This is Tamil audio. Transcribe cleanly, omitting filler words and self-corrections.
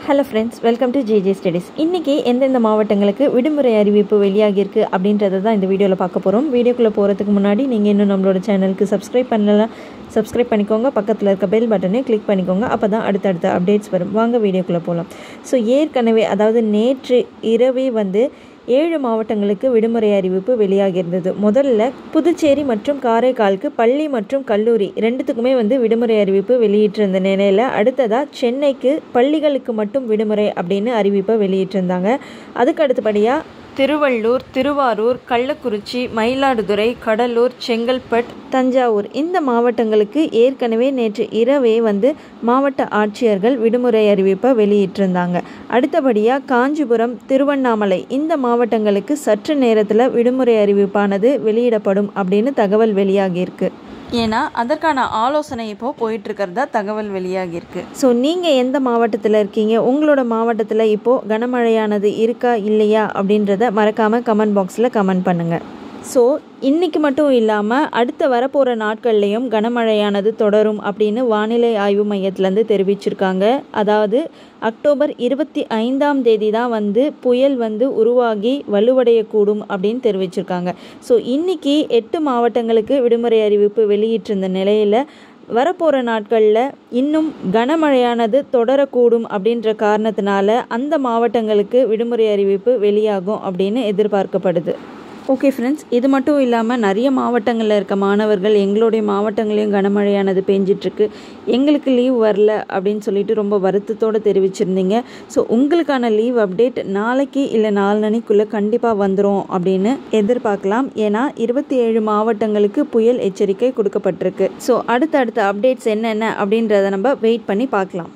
Hello friends, welcome to JJ studies. இன்றைக்கி எந்தெந்த மாவட்டங்களுக்கு விடுமுறை அறிவிப்பு வெளியாகியிருக்கு அப்படின்றத தான் இந்த வீடியோவில் பார்க்க போகிறோம். வீடியோக்குள்ளே போகிறதுக்கு முன்னாடி நீங்கள் இன்னும் நம்மளோட சேனலுக்கு சப்ஸ்கிரைப் பண்ணலாம், சப்ஸ்கிரைப் பண்ணிக்கோங்க. பக்கத்தில் இருக்க பெல் பட்டனை கிளிக் பண்ணிக்கோங்க. அப்போ தான் அடுத்தடுத்த அப்டேட்ஸ் வரும். வாங்க வீடியோக்குள்ளே போகலாம். ஸோ ஏற்கனவே அதாவது நேற்று இரவே 7 மாவட்டங்களுக்கு விடுமுறை அறிவிப்பு வெளியாகியிருந்தது. முதல்ல புதுச்சேரி மற்றும் காரைக்காலுக்கு பள்ளி மற்றும் கல்லூரி ரெண்டுத்துக்குமே விடுமுறை அறிவிப்பு வெளியிட்டிருந்த நிலையில் அடுத்ததாக சென்னைக்கு பள்ளிகளுக்கு மட்டும் விடுமுறை அப்படின்னு அறிவிப்பை வெளியிட்டிருந்தாங்க. அதுக்கு அடுத்தபடியாக திருவள்ளூர், திருவாரூர், கள்ளக்குறிச்சி, மயிலாடுதுறை, கடலூர், செங்கல்பட்டு, தஞ்சாவூர் இந்த மாவட்டங்களுக்கு ஏற்கனவே நேற்று இரவே மாவட்ட ஆட்சியர்கள் விடுமுறை அறிவிப்பை வெளியிட்டிருந்தாங்க. அடுத்தபடியாக காஞ்சிபுரம், திருவண்ணாமலை இந்த மாவட்டங்களுக்கு சற்று நேரத்தில் விடுமுறை அறிவிப்பானது வெளியிடப்படும் அப்படின்னு தகவல் வெளியாகியிருக்கு. ஏன்னா அதற்கான ஆலோசனை இப்போது போயிட்டுருக்கிறதா தகவல் வெளியாகியிருக்கு. ஸோ நீங்கள் எந்த மாவட்டத்தில் இருக்கீங்க, உங்களோட மாவட்டத்தில் இப்போது கனமழையானது இருக்கா இல்லையா அப்படின்றத மறக்காமல் கமெண்ட் பாக்ஸில் கமெண்ட் பண்ணுங்கள். ஸோ இன்றைக்கி மட்டும் இல்லாமல் அடுத்த வரப்போகிற நாட்கள்லேயும் கனமழையானது தொடரும் அப்படின்னு வானிலை ஆய்வு மையத்திலேருந்து தெரிவிச்சிருக்காங்க. அதாவது அக்டோபர் 25ஆம் தேதி தான் புயல் உருவாகி வலுவடையக்கூடும் அப்படின்னு தெரிவிச்சிருக்காங்க. ஸோ இன்றைக்கி 8 மாவட்டங்களுக்கு விடுமுறை அறிவிப்பு வெளியிட்டிருந்த நிலையில் வரப்போகிற நாட்களில் இன்னும் கனமழையானது தொடரக்கூடும் அப்படின்ற காரணத்தினால அந்த மாவட்டங்களுக்கு விடுமுறை அறிவிப்பு வெளியாகும் அப்படின்னு எதிர்பார்க்கப்படுது. ஓகே ஃப்ரெண்ட்ஸ், இது மட்டும் இல்லாமல் நிறைய மாவட்டங்களில் இருக்க மாணவர்கள் எங்களுடைய மாவட்டங்களையும் கனமழையானது பெஞ்சிட்ருக்கு, எங்களுக்கு லீவ் வரல அப்படின்னு சொல்லிட்டு ரொம்ப வருத்தத்தோடு தெரிவிச்சிருந்தீங்க. ஸோ உங்களுக்கான லீவ் அப்டேட் நாளைக்கு இல்லை நாளன்னைக்குள்ளே கண்டிப்பாக வந்துடும் அப்படின்னு எதிர்பார்க்கலாம். ஏன்னா 27 மாவட்டங்களுக்கு புயல் எச்சரிக்கை கொடுக்கப்பட்டிருக்கு. ஸோ அடுத்த அப்டேட்ஸ் என்னென்ன அப்படின்றத நம்ம வெயிட் பண்ணி பார்க்கலாம்.